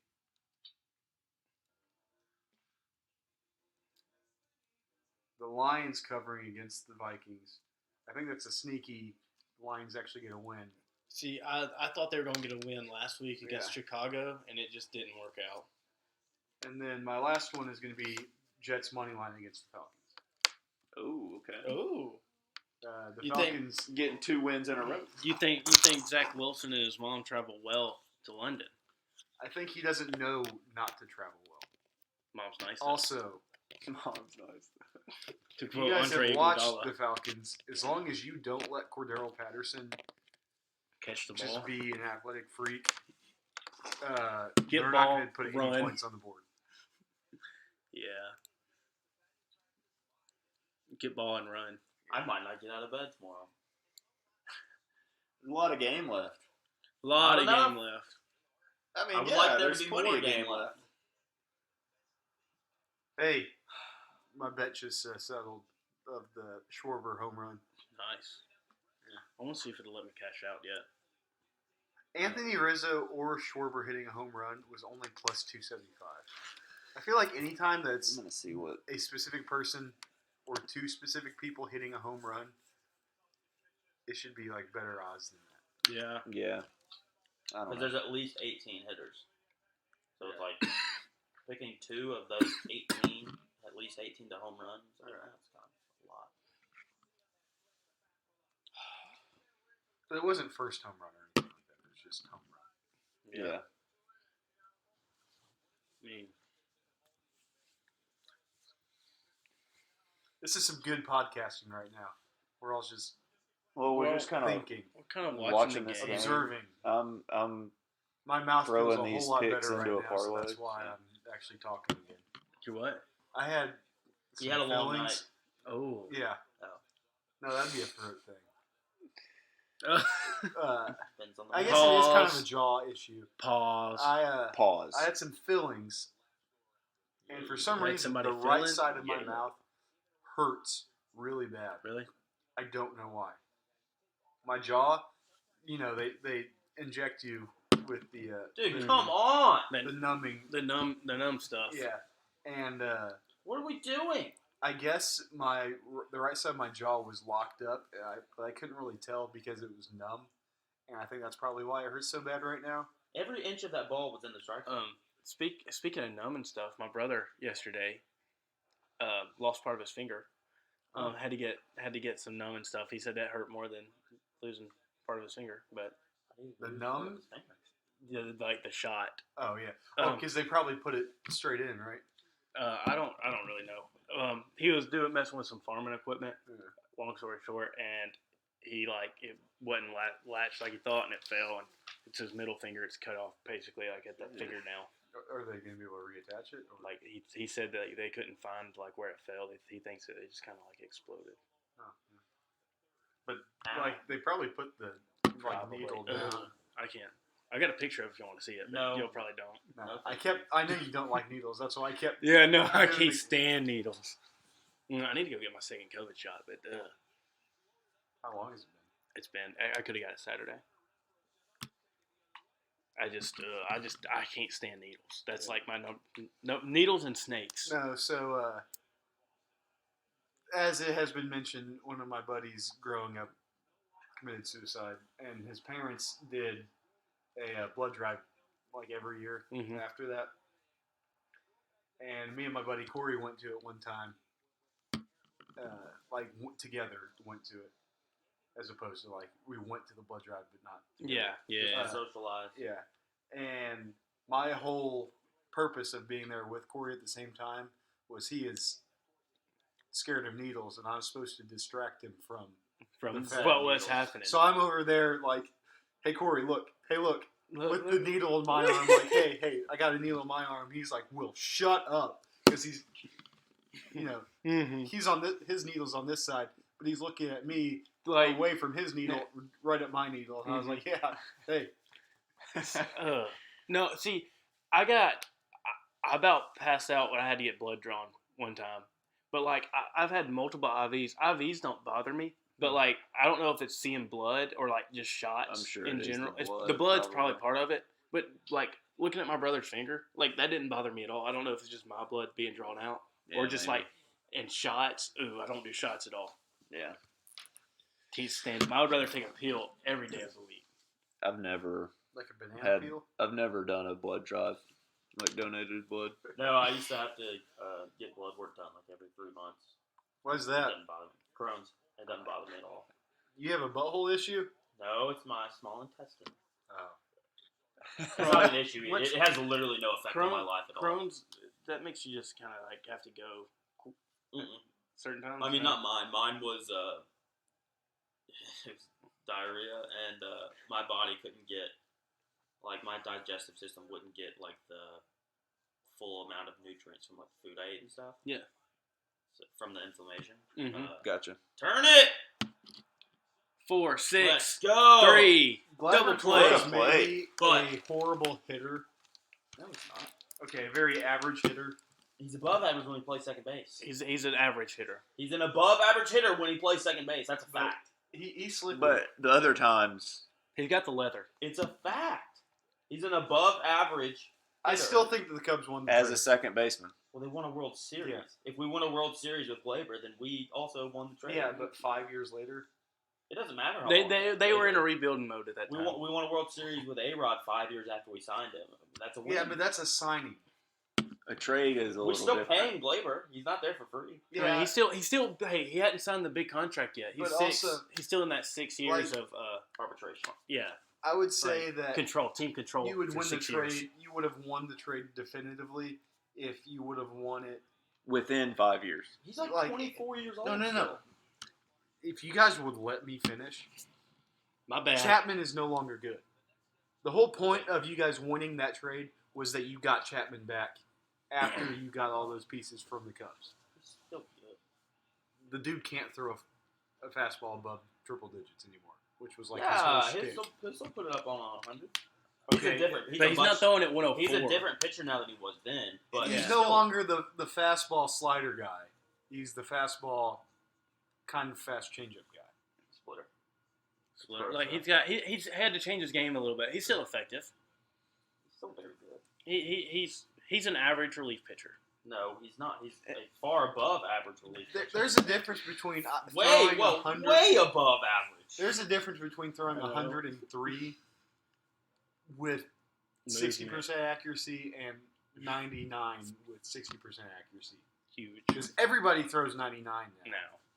the Lions covering against the Vikings. I think that's a sneaky Lions actually get a win. See, I thought they were going to get a win last week against Chicago, and it just didn't work out. And then my last one is going to be Jets money line against the Falcons. Oh, okay. Oh, The You think- Falcons. Getting 2 wins in a row. you think Zach Wilson and his mom travel well to London? I think he doesn't know not to travel well. Mom's nice. Also, Mom's nice. to if quote you guys Andre have watched Iguodala, the Falcons, as long as you don't let Cordero Patterson catch the ball. just be an athletic freak, Get they're ball, not going to put any run. points on the board. Yeah. Get ball and run. I might not get out of bed tomorrow. A lot of game left. A lot Not of enough. game left. I mean, I would yeah, like there there's to be plenty more of game game left. Hey, my bet just settled of the Schwarber home run. Nice. I want to see if it'll let me cash out yet. Anthony Rizzo or Schwarber hitting a home run was only plus 275. I feel like anytime I'm that's gonna see what. a specific person or two specific people hitting a home run, it should be like better odds than that. Yeah. Yeah. I don't Because know. there's at least 18 hitters. So it's like picking 2 of those 18, at least 18 to home runs. That's kind of a lot. But it wasn't first home run or anything like that. It was just home run. Yeah. I mean, This is some good podcasting right now. We're all just Well, we're Well, just kind of. thinking, we're kind of Watching watching the this game. game. observing. I'm My mouth feels Throwing a these whole lot picks better right into a now, so that's parlay. why Yeah. I'm actually talking again. You what? I had some You had a long fillings. Oh. Yeah. Oh. No, that'd be a throat thing. Uh, Depends on the I guess day. it is kind of Pause. a jaw issue. Pause. pause. I had some fillings, and for some You had reason, somebody the right filling? side of my Yeah. mouth hurts really bad. Really? I don't know why. My jaw, they inject you with the Dude, the, come on! the numbing. The numb stuff. Yeah, and What are we doing? I guess the right side of my jaw was locked up, but I couldn't really tell because it was numb, and I think that's probably why it hurts so bad right now. Every inch of that ball was in the strike zone. Speaking of numb and stuff, my brother yesterday lost part of his finger. Had to get some numb and stuff. He said that hurt more than losing part of his finger, but The numb? like the shot. Oh yeah, because they probably put it straight in, right? I don't really know. He was messing with some farming equipment. Yeah. Long story short, and he it wasn't latched like he thought, and it fell, and It's his middle finger. It's cut off basically like at the fingernail. Are they going to be able to reattach it? Or? Like he said that they couldn't find like where it fell. He thinks that it just kind of like exploded. Oh, yeah. But like they probably put the Probably. needle down. I can't. I got a picture of it if you want to see it. But No. you'll probably don't. No, I know you don't like needles. That's why I kept. Yeah, no, I can't stand needles. I need to go get my second COVID shot, but How long has it been? it's been. I could have got it Saturday. I can't stand needles. That's like my needles and snakes. No, so as it has been mentioned, one of my buddies growing up committed suicide, and his parents did a blood drive like every year Mhm. after that. And me and my buddy Corey went to it one time, together went to it, as opposed to like we went to the blood drive but not together. Yeah. Socialize. Yeah. And my whole purpose of being there with Corey at the same time was he is scared of needles, and I was supposed to distract him from. From The what was needles. happening. So I'm over there like, hey Corey, look, with the needle in my arm, like, hey, I got a needle in my arm. He's like, Will, shut up, because he's, Mhm. he's on his needle's on this side, but he's looking at me Like, away from his needle, right at my needle, and I was like, yeah, hey. no, see, I about passed out when I had to get blood drawn one time. But, like, I've had multiple IVs. IVs don't bother me. But, like, I don't know if it's seeing blood or, like, just shots I'm sure in it is general. the blood, The blood's probably. probably part of it. But, like, looking at my brother's finger, like, that didn't bother me at all. I don't know if it's just my blood being drawn out. Yeah, or just, maybe. like, in shots. Ooh, I don't do shots at all. Yeah. I would rather take a pill every day of the week. I've never Like a banana had. peel? I've never done a blood drive, like donated blood. No, I used to have to get blood work done like every 3 months. What is It that? doesn't bother me. Crohn's. It doesn't bother me at all. You have a butthole issue? No, it's my small intestine. Oh. It's not an issue. What's- It has literally no effect on my life at all. Crohn's, that makes you just kind of, like, have to go Mm-mm. certain times. I mean, right? not mine. Mine was, it was diarrhea, and my body couldn't get, like, my digestive system wouldn't get, like, the full amount of nutrients from, like, the food I ate and stuff. Yeah. So, from the inflammation. Mhm. Gotcha. Turn it! 4, Let's 6, go! 3, double play. Torres may be But- a horrible hitter. No, he's not. Okay, a very average hitter. He's above average when he plays second base. He's an average hitter. He's an above average hitter when he plays second base. That's a fact. He slipped. But the other times, He's got the leather. It's a fact. He's an above average I hitter. still think that the Cubs won the as trade. a second baseman, Well, they won a World Series. Yeah. If we won a World Series with Glaber, then we also won the trade. Yeah, but 5 years later. It doesn't matter how They long they, it they was were in a Glaber. rebuilding mode at that We time. won a World Series with A-Rod 5 years after we signed him. That's a win. Yeah, but that's a signing. a trade is a We're little still different. paying Glaber. He's not there for free. I mean, he's still. Hey, he hadn't signed the big contract yet. He's But 6. also- He's still in that 6 years Like- of Arbitration. yeah, I would say that team control. you would for win the 6 trade. years. You would have won the trade definitively if you would have won it. Within 5 years. He's like, Like- 24 years old. No. still. If you guys would let me finish, My bad. Chapman is no longer good. The whole point of you guys winning that trade was that you got Chapman back after you got all those pieces from the Cubs. He's still good. The dude can't throw a fastball above triple digits anymore, which was like Yeah, his whole shtick. he'll still put it up on 100. He's Okay, a different. But he's not throwing at 104. He's a different pitcher now than he was then. But He's Yeah. no longer the fastball slider guy. He's the fastball kind of fast changeup guy. splitter. Like he's had to change his game a little bit. He's still effective. He's still very good. He's an average relief pitcher. No, he's not. He's a far above average relief. pitcher. There's a difference between way throwing well, 100. way above average. There's a difference between throwing I know. 103 with 60% accuracy and 99 with 60% accuracy. Huge. Because everybody throws 99 now. Now,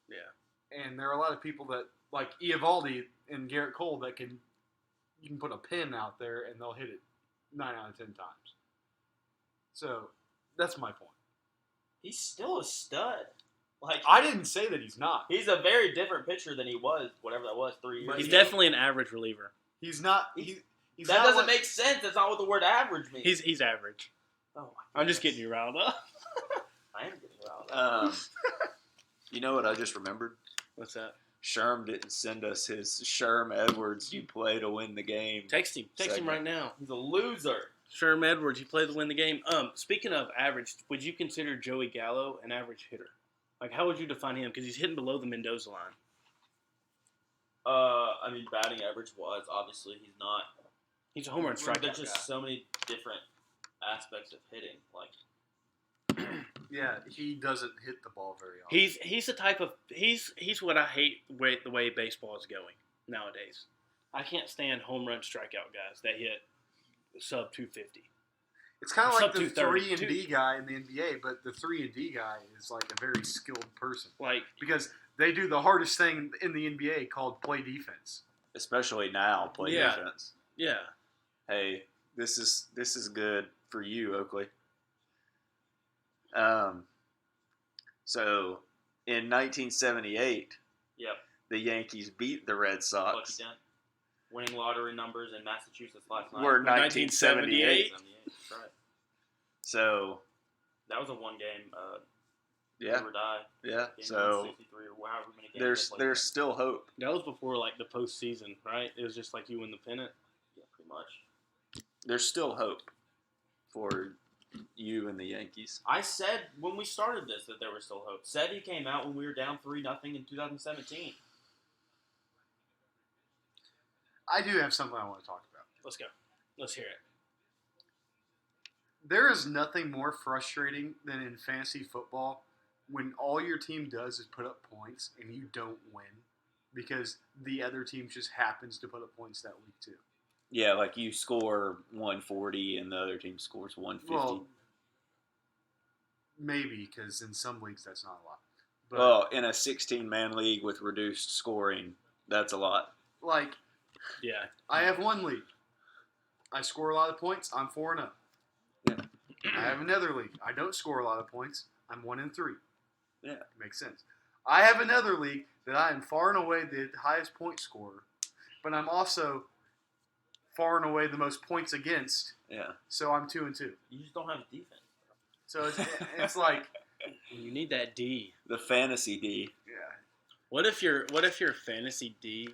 yeah. And there are a lot of people that, like Eovaldi and Garrett Cole, that you can put a pin out there and they'll hit it 9 out of 10 times. So that's my point. He's still a stud. Like I didn't say that he's not. he's a very different pitcher than he was, whatever that was, 3 years. But He's ago. definitely an average reliever. He's not. He's That not doesn't what- make sense. That's not what the word average means. He's average. Oh, I'm just getting you riled up. I am getting riled up. You know what I just remembered? What's that? Sherm didn't send us his Sherm Edwards. You play to win the game. Text him. Text him segment. right now. He's a loser. Sherm Edwards, you played to win the game. Speaking of average, would you consider Joey Gallo an average hitter? Like, how would you define him? Because he's hitting below the Mendoza line. I mean, batting average wise, obviously he's not. He's a home run strikeout There's just guy. so many different aspects of hitting. Like, Yeah, he doesn't hit the ball very often. He's the type of he's what I hate the way baseball is going nowadays. I can't stand home run strikeout guys that hit sub 250. It's kind of like Sub the 230. 3-and-D guy in the NBA, but the 3-and-D guy is like a very skilled person Like, because they do the hardest thing in the NBA called play defense. Especially now, play Yeah. defense. yeah, Hey, this is good for you, Oakley. So in 1978, yep, the Yankees beat the Red Lucky Sox. Dent. Winning lottery numbers in Massachusetts last night. Were 1978. 1978. 78, that's right. So That was a one game. yeah, Do or die. yeah. Game So 63 or however many games. there's they played. there's still hope. that was before like the postseason, right? It was just like you win the pennant. Yeah, pretty much. There's still hope for you and the Yankees. I said when we started this that there was still hope. Sevy came out when we were down 3-0 in 2017. I do have something I want to talk about. Let's go. Let's hear it. There is nothing more frustrating than in fantasy football when all your team does is put up points and you don't win because the other team just happens to put up points that week too. Yeah, like you score 140 and the other team scores 150. Well, maybe because in some leagues that's not a lot. But Well, in a 16-man league with reduced scoring, that's a lot. like Yeah. I have one league. I score a lot of points. I'm 4-0. Yeah. I have another league. I don't score a lot of points. I'm 1-3. Yeah. Makes sense. I have another league that I am far and away the highest point scorer, but I'm also far and away the most points against. Yeah. So I'm 2-2. You just don't have defense. So it's like, You need that D. The fantasy D. yeah. What if your fantasy D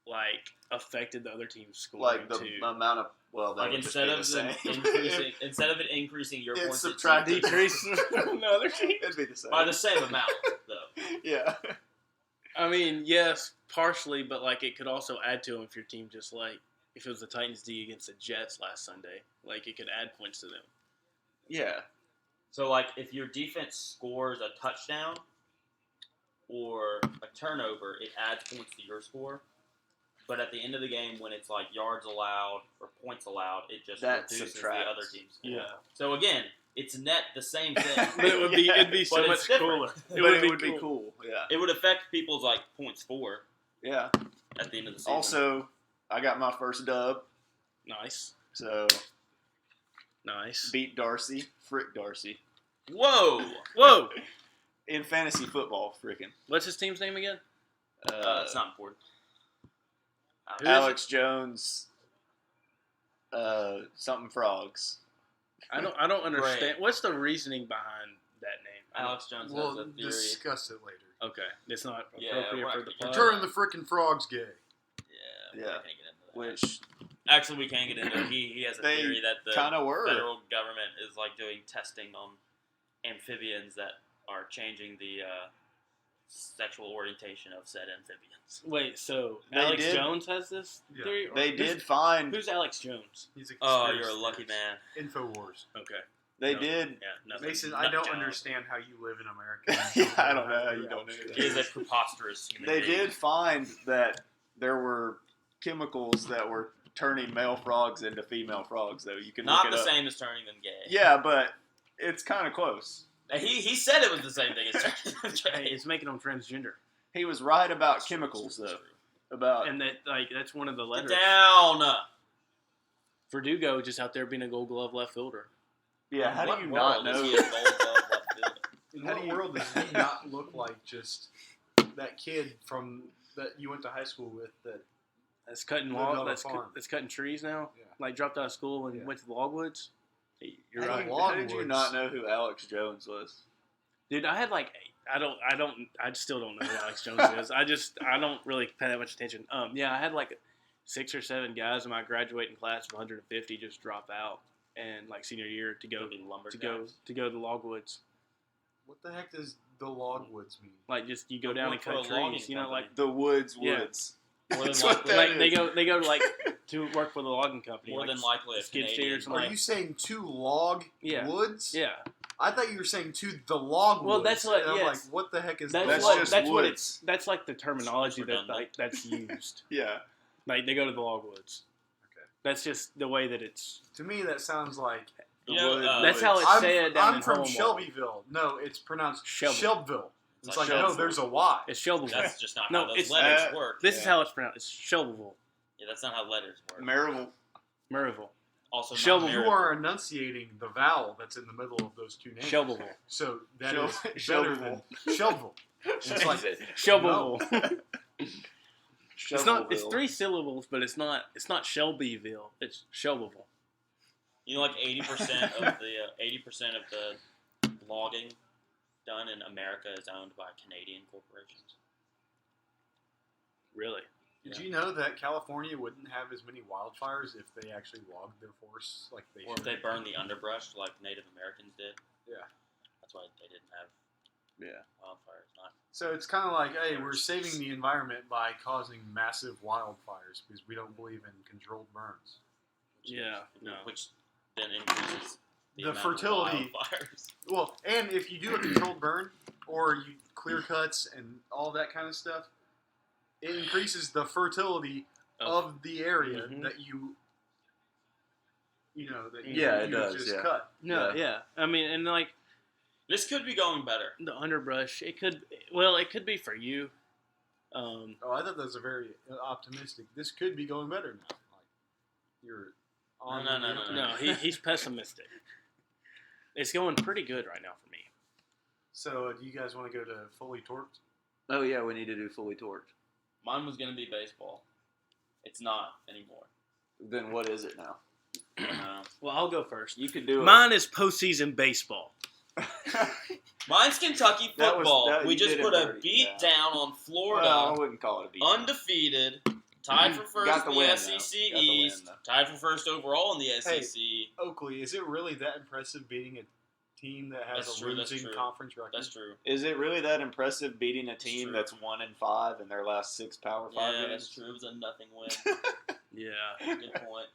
like affected the other team's scoring Like the too? amount of that Like would instead of just be the same. instead of it increasing your It's points, it's subtracted. Decrease the other team. It'd be the same. by the same amount though. Yeah. I mean, yes, partially, but like it could also add to them if your team just like if it was the Titans D against the Jets last Sunday, like it could add points to them. Yeah. So like if your defense scores a touchdown or a turnover, it adds points to your score. But at the end of the game, when it's like yards allowed or points allowed, it just That reduces subtracts. the other team's score. Yeah, So again, it's net the same thing. but it'd be so But much it's different. cooler. It would be cool. Yeah. It would affect people's like points for Yeah. at the end of the season. Also, I got my first dub, Nice, so nice. beat Darcy, Frick Darcy, whoa, Whoa, in fantasy football. Frickin'. what's his team's name again? it's not important. Who is Alex Jones, something frogs. I don't understand. Great. What's the reasoning behind that name? Alex Jones has We'll a theory. discuss it later. Okay, it's not Yeah, appropriate we're for the not pod. gonna Return the frickin' frogs gay. We Yeah. can't get into that. Which Actually, we can get into it. He has a They theory that the kind of were. federal government is like doing testing on amphibians that are changing the sexual orientation of said amphibians. Wait, so They Alex did- Jones has this Yeah. theory? Or They who's- did find. Who's Alex Jones? He's a Oh, conspiracy you're a lucky theorist. man. Infowars. Okay. They No. did. Yeah, nothing. Mason, Nut I don't job. understand how you live in America. Yeah, I don't know how you don't know He that. is a preposterous human They being. did find that there were chemicals that were turning male frogs into female frogs, though. You can Not look it the up. same as turning them gay. Yeah, but it's kind of close. He said it was the same thing as turning them Hey, gay. it's making them transgender, He was right about chemicals, though. About and that like that's one of the Get letters. down. Verdugo just out there being a Gold Glove left fielder. yeah. How What do you world not is know? he a Gold Glove left fielder? In How what do you- world does he not look like just that kid from that you went to high school with that That's cutting Lived on log. a That's, farm. that's cutting trees now. Yeah. Like dropped out of school and Yeah. went to the logwoods. You're Hey, right, How did you Logwoods. not know who Alex Jones was? dude. I had like I still don't know who Alex Jones is. I don't really pay that much attention. Yeah, I had like 6 or 7 guys in my graduating class of 150 just drop out, and like senior year to go Could be lumber to go guys. to go to the logwoods. What the heck does the logwoods mean? Like just you go Like, down work and for a cut logging trees. You know, like The Woods. Yeah. More than That's what likely, that like they is. go to like to work for the logging company. more like than likely, a skid Canadian. steers and Are like you saying to log Yeah. woods? yeah. I thought you were saying to the logwoods. Well, that's what- And I'm yes. like, what the heck is That's That's what just that's what woods. it's that's like the terminology that redundant. like that's used. Yeah. Like they go to the logwoods. Okay. That's just the way that it's. To me, that sounds like You know, Wood- That's how it's I'm, said down I'm in from Home Shelbyville. No, it's pronounced Shelbyville. It's It's like, not no, Shelbyville. there's a Y. It's Shelbyville. That's just not No, how those it's- letters work. This is Yeah. how it's pronounced. It's Shelbyville, Yeah, that's not how letters work. Maryville. Murrayville, Also, Shelbyville. not You Maryville. are enunciating the vowel that's in the middle of those two names. Shelbyville, So that Shel- is better Shelbyville. than Shelbyville. It's like, Shelbyville. It's not. It's Shovelville. 3 syllables, but it's not. It's not Shelbyville. It's Shelbyville. You know, like 80% of the 80% of the logging done in America is owned by Canadian corporations. Really? did you know that California wouldn't have as many wildfires if they actually logged their forests like they Or if should? they burn the underbrush like Native Americans did. Yeah. That's why they didn't have Yeah. wildfires. Not So it's kind of like, hey, we're saving the environment by causing massive wildfires because we don't believe in controlled burns. Yeah. No. which then increases the, The amount fertility. of wildfires. Well, and if you do a controlled burn or you clear cuts and all that kind of stuff, it increases the fertility of the area Mhm. that you that Yeah, it you does, just yeah. cut. No. Yeah. I mean, and like This could be going better. the underbrush, it could. Well, it could be for you. Oh, I thought that was a very optimistic. This could be going better now. Like you're on. No, the- no, No, he's pessimistic. It's going pretty good right now for me. So, do you guys want to go to fully torqued? Oh yeah, we need to do fully torqued. Mine was going to be baseball. It's not anymore. Then what is it now? Well, I'll go first. You could do Mine is postseason baseball. Mine's Kentucky That was- football. that- we you just did it put a dirty, beat yeah. down on Florida. Well, I wouldn't call it a beat. Undefeated. Tied for first Got the in the win, though. SEC Got the win, East. though. Tied for first overall in the Hey. SEC. Oakley, is it really that impressive beating a team that has That's a true, that's losing true. conference record? That's true. Is it really that impressive beating a team true. that's 1-5 in their last 6 Power 5 Yeah, games? that's true. It was a nothing win. Yeah. Good point.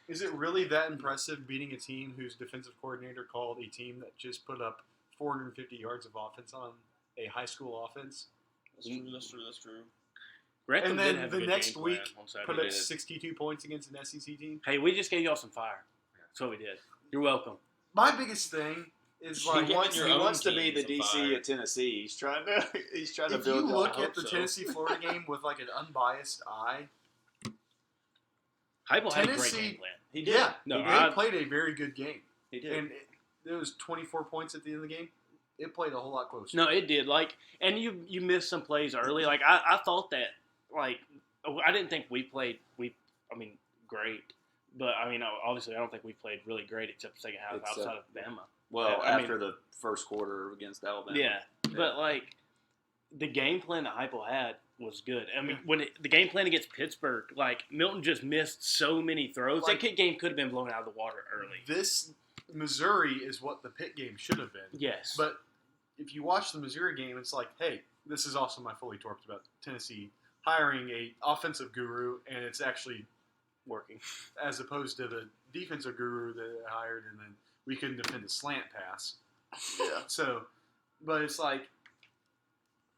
Is it really that impressive beating a team whose defensive coordinator called a team that just put up 450 yards of offense on a high school offense? That's true. That's true. That's true. Grantham And did then have a the good next game plan week, on Saturday. Put up did. 62 points against an SEC team? Hey, we just gave y'all some fire. That's what we did. You're welcome. My biggest thing is You like, get- He your wants, own to be team the some DC fire. at Tennessee. He's trying to if build you y'all. look I at hope the so. Tennessee-Florida game with like an unbiased eye, Heupel had a great Tennessee- game plan. He did. yeah, No, they I- played a very good game. He did. And it was 24 points at the end of the game. It played a whole lot closer. No, it did. Like, and you missed some plays early. Like, I thought that, like, I didn't think we played, great. But, I mean, obviously, I don't think we played really great except the second half Except- outside of Bama. Well, I mean- after the first quarter against Alabama. Yeah. But, like, the game plan that Heupel had was good. I mean, the game plan against Pittsburgh, like, Milton just missed so many throws. Like- that game could have been blown out of the water early. This Missouri is what the Pitt game should have been. Yes. But if you watch the Missouri game, it's like, hey, this is also my fully torqued about Tennessee hiring a offensive guru, and it's actually working. as opposed to the defensive guru that they hired, and then we couldn't defend a slant pass. Yeah. So, but it's like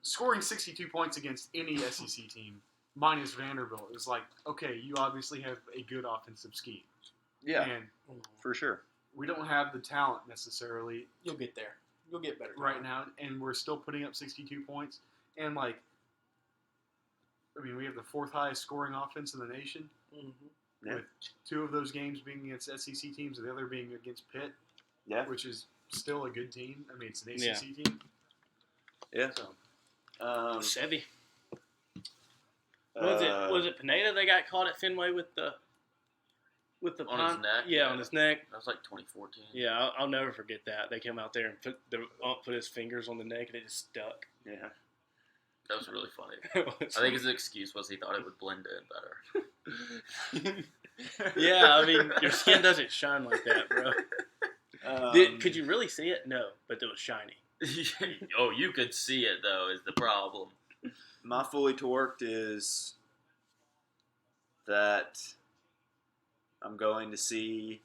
scoring 62 points against any SEC team minus Vanderbilt is like, okay, you obviously have a good offensive scheme. Yeah, And for sure. we don't have the talent necessarily You'll get there. You'll get better. right now, and we're still putting up 62 points. And, like, I mean, we have the 4th highest scoring offense in the nation, Mm-hmm. Yeah. with 2 of those games being against SEC teams, and the other being against Pitt, Yeah. which is still a good team. I mean, it's an Yeah. ACC team. Yeah. So, Um, Sevy. Was it Pineda that got caught at Fenway with the On his neck? Yeah, on his neck. That was like 2014. Yeah, I'll never forget that. They came out there and put his fingers on the neck and it just stuck. Yeah. That was really funny. I think his excuse was he thought it would blend in better. Yeah, I mean, your skin doesn't shine like that, bro. Could you really see it? No, but it was shiny. Oh, you could see it, though, is the problem. My fully torqued is that I'm going to see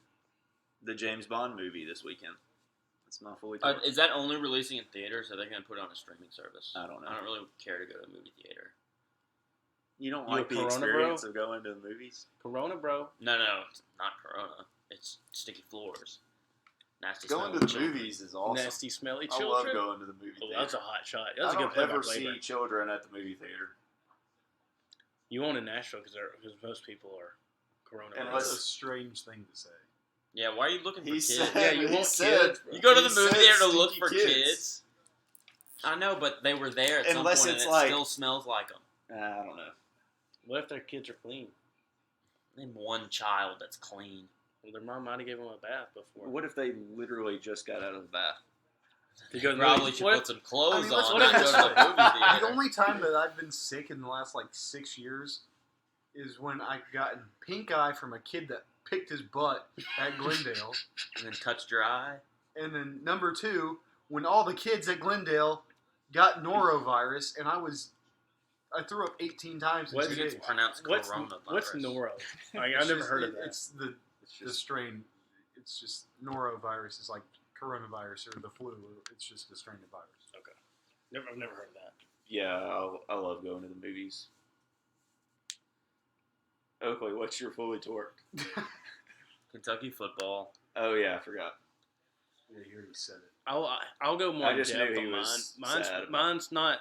the James Bond movie this weekend. That's my fully torqued. Is that only releasing in theaters, or are they going to put it on a streaming service? I don't know. I don't really care to go to a movie theater. You don't You like a the Corona, experience bro? of going to the movies? Corona, bro. No, it's not Corona. It's sticky floors. Nasty Going to smelling the children. movies is awesome. Nasty, smelly I children. love going to the movie Oh, theater. that's a hot shot. That's I a good don't play by ever play, see bro. children at the movie theater. You won't in Nashville because most people are Corona. Unless- That's a strange thing to say. Yeah, why are you looking for He kids? said, Yeah, you he want said, kids, bro. You go to he the movie said theater to look stinky for kids. I know, but they were there at some Unless point, it's and like- it still smells like them. I don't know. What if their kids are clean? Name one child that's clean. Well, their mom might have given them a bath before. What if they literally just got out of the bath? You go to the Probably movie- should what put some clothes I mean, let's on put it and go this to the way. movie The theater. only time that I've been sick in the last like 6 years is when I got pink eye from a kid that picked his butt at Glendale. And then touched your eye. And then number 2, when all the kids at Glendale got norovirus, and I threw up 18 times in What? 2 I think days. it's pronounced What's coronavirus. Noro? I It's never just- heard of that. It's the strain. It's just norovirus is like coronavirus or the flu. It's just a strain of virus. I've never heard of that. Yeah, I love going to the movies. Oakley, what's your fully torqued? Kentucky football. Oh, yeah, I forgot. Yeah, you already said it. I'll go more I in just depth knew he on mine. was sad about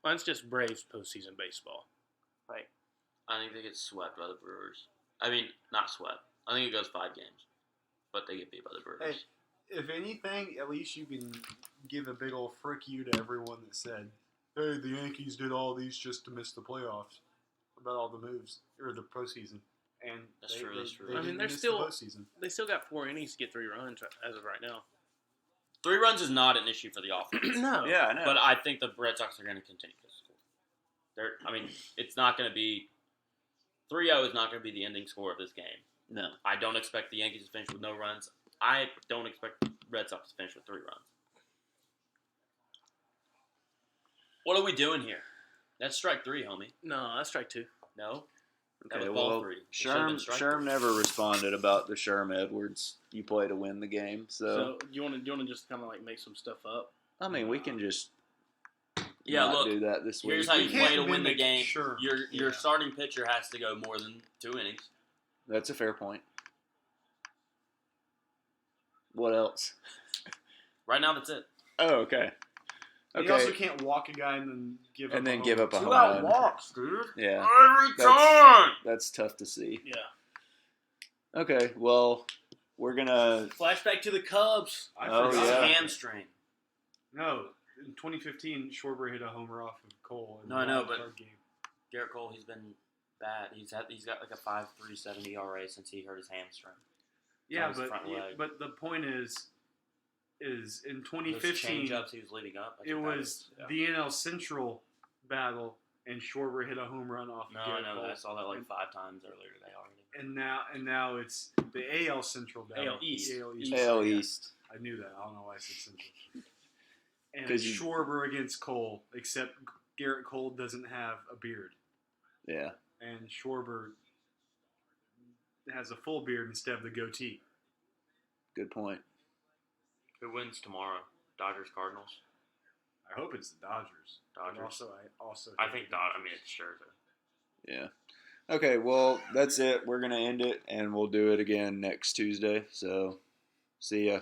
Mine's just Braves postseason baseball. I think they get swept by the Brewers. I mean, not swept. I think it goes 5 games. But they get beat by the Brewers. Hey, if anything, at least you can give a big old frick you to everyone that said, "Hey, the Yankees did all these just to miss the playoffs," about all the moves or the postseason. And That's true, that's true. They I mean, didn't they're miss still- the postseason. They still got 4 innings to get 3 runs as of right now. 3 runs is not an issue for the offense. No. Yeah, I know. But I think the Red Sox are going to continue to score. It's not going to be 3-0 is not going to be the ending score of this game. no. I don't expect the Yankees to finish with no runs. I don't expect the Red Sox to finish with 3 runs. What are we doing here? That's strike 3, homie. No, that's strike 2. No? That Okay, was ball well, 3. It should've been strike Sherm 3. never responded about the Sherm Edwards you play to win the game. So, So you want to just kind of like make some stuff up? I mean, we can just Yeah, not look, do that this week. Here's how you We can't play to win the mimic game. Sherm. Your Yeah. starting pitcher has to go more than 2 innings. That's a fair point. What else? Right now, that's it. Oh, okay. You also Okay. can't walk a guy and then give And up then a give home up a run. home Two out run. walks, dude. Yeah, Every That's- time! that's tough to see. Yeah. Okay, well, we're gonna. Flashback to the Cubs. I Oh, forgot. yeah. Hamstring. No, in 2015, Schwarber hit a homer off of Cole. In No, I the know, wild but- card game. Garrett Cole, he's been bad. He's got like a 5.37 ERA since he hurt his hamstring. Yeah, his front leg. but the point is in Those 2015, change-ups he was leading up. it was the NL Central battle, and Schwarber hit a home run off. No, of I Garrett know. Cole. I saw that like 5 times earlier today already. And now it's the AL Central battle. AL East. AL East. AL Yeah, East. I knew that. I don't know why I said Central. And 'Cause you- Schwarber against Cole, except Garrett Cole doesn't have a beard, Yeah. and Schwarber has a full beard instead of the goatee. Good point. Who wins tomorrow? Dodgers, Cardinals. I hope it's the Dodgers. But Dodgers. I think I mean, it's Scherzer. Yeah. Okay, well, that's it. We're going to end it, and we'll do it again next Tuesday. So, see ya.